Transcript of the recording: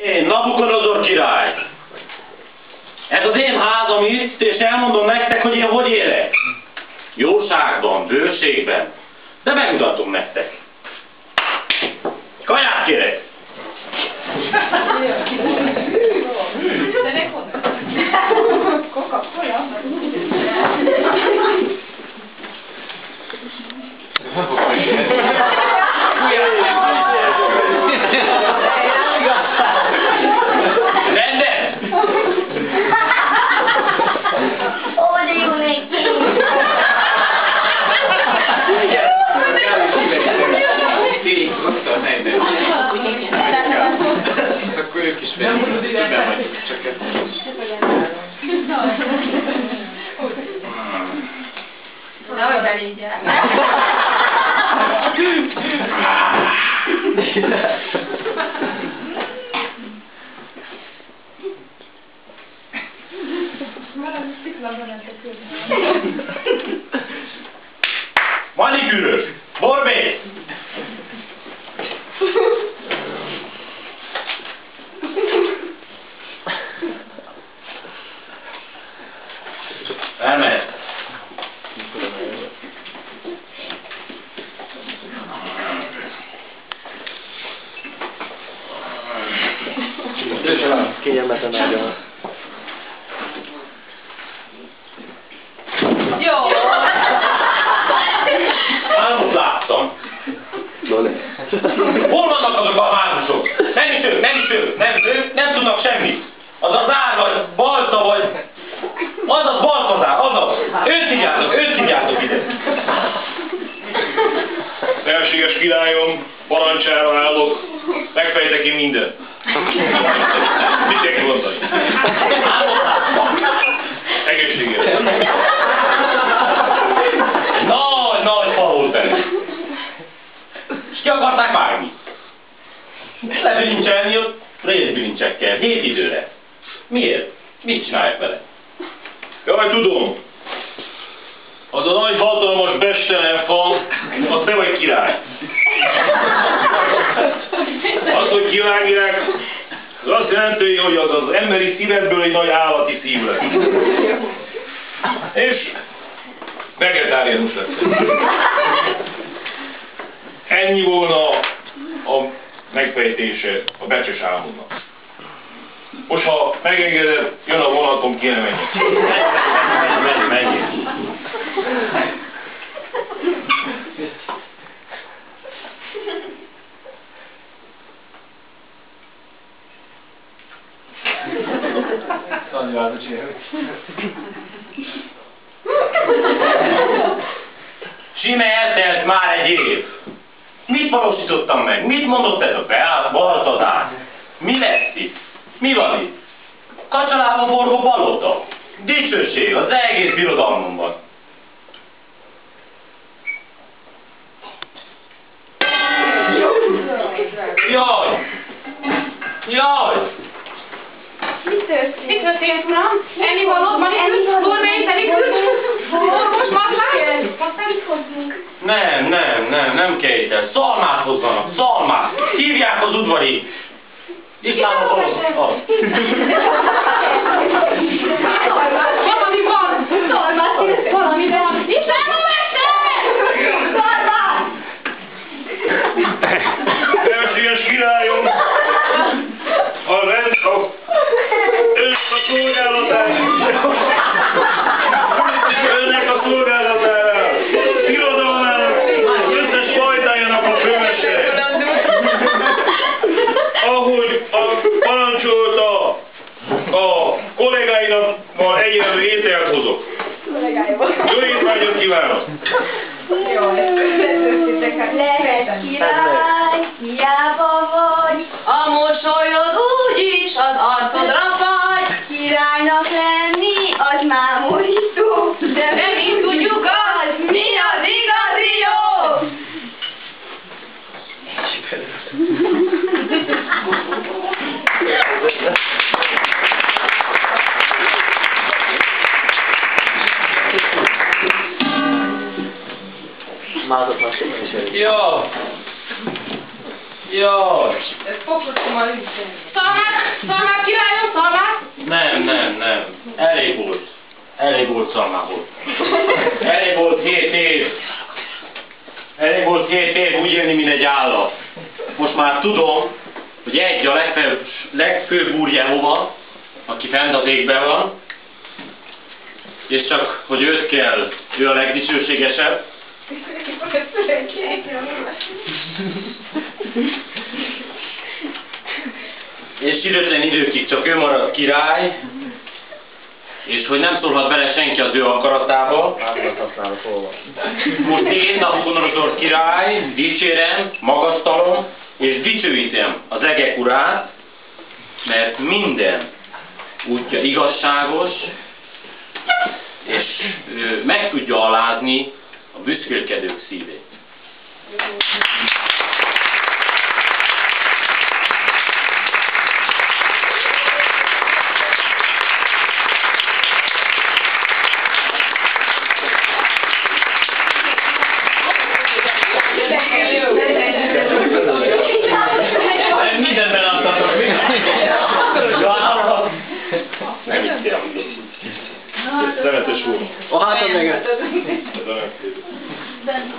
Én Nabukodonozor király. Ez az én házam itt, és elmondom nektek, hogy én hogy élek. Jóságban, bőségben. De megmutatom nektek. Kaját kérek! Rendes! Akkor ők is félnek, többen vagyunk, csak Nehogy elégyen. Manikűrös! Borbély! Elmehet. Kényelmetlen nagyon. Jó! Álmot láttam. Hol vannak azok a házasok? Nem tudnak semmit. Az az ár vagy, balta vagy, azaz baltazár, azaz. Őt hívjátok ide. Felséges királyom, parancsára állok, megfejtek én mindent. Mit kell mondani? Egészségére. Nagy fa volt benne. És ki akarták vágni? Lebilincselni ott részbilincsekkel, 7 időre. Miért? Mit csinálják vele? Jaj, tudom. Az a nagy hatalmas bestelen fa, az te vagy király. Az, hogy kivágják, az azt jelenti, hogy az emberi szívedből egy nagy állati szív lesz. És vegetáriánus lesz. Ennyi volna a megfejtése a becses álmodnak. Most, ha megengeded, jön a vonatom, kéne menjek. Menjek. Sime eltelt már egy év. Mit valósítottam meg? Mit mondott ez a baltazár? Mi lesz itt? Mi van itt? Kacsalába forgó palota. Dicsőség az egész birodalmomban. Jaj! Mit történt, uram? Enni valót, manikűrt, borbélyt, pedikűrt, orvos, maglát? Aztán mit hozzunk? Nem kell itt el. Szalmát hozzanak, szalmát. Hívják az udvari. Itt már a valami van. Valami van. Itt nem a mester! Szalmát! Felséges királyom! A rend, a szolgálatára! Önnek a szolgálatára! Irodalmának! Összes fajtájának a főmestere! Ahogy parancsolta a kollégáinak, ma egyenlő ételt hozok. Jó étvágyat kívánok! Lehet király, hiába vagy, a mosolyod úgyis az arcodra fagy. Királynak lenni, az már morító, de megint tudjuk az, mi az igazi jó. Mázatlan képviselő. Jaj! Ez fokozom a ügyben. elég volt. Elég volt szalmából. Elég volt 7 év. Elég volt 7 év úgy élni, mint egy állat. Most már tudom, hogy egy a legfőbb úr Jehova, aki fent az égben van, és csak, hogy őt kell, ő a legdicsőségesebb. És időtlen időkig csak ő marad király, és hogy nem szólhat bele senki az ő akaratába. Most én, Nabukodonozor király, dicsérem, magasztalom, és dicsőítem az egek urát, mert minden útja igazságos, és meg tudja alázni a büszkélkedők szívét. Mindenben adtatok, mi? Nem itt kell. Szemetes úr. A hátam még. Ez a nem